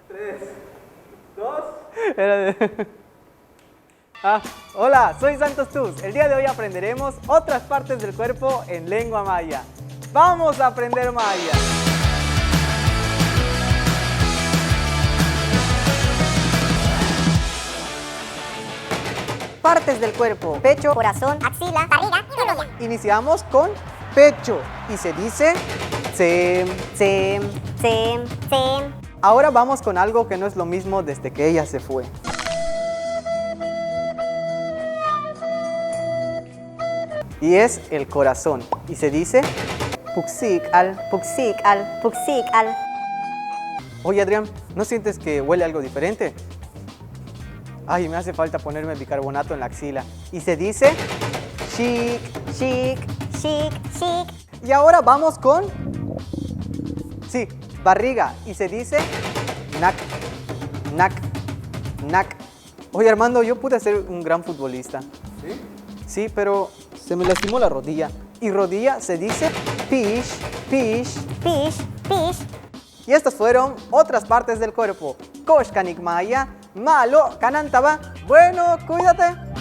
3, 2. Hola, soy Santos Tuz. El día de hoy aprenderemos otras partes del cuerpo en lengua maya. ¡Vamos a aprender maya! Partes del cuerpo: pecho, Corazón, axila, barriga y rodilla. Iniciamos con pecho y se dice tsem. Sem, sem, sem. Ahora vamos con algo que no es lo mismo desde que ella se fue. Y es el corazón y se dice puksik al. Puksik al, puksik al. Oye, Adrián, ¿no sientes que huele algo diferente? Ay, me hace falta ponerme bicarbonato en la axila. Y se dice chic. Chic, chic, chic. Y ahora vamos con barriga y se dice nak, nak, nak. Oye, Armando, yo pude ser un gran futbolista. ¿Sí? Sí, pero se me lastimó la rodilla. Y rodilla se dice pish, pish. Pish, pish. Y estas fueron otras partes del cuerpo. Kosh kanik maya, malo kanantaba. Bueno, cuídate.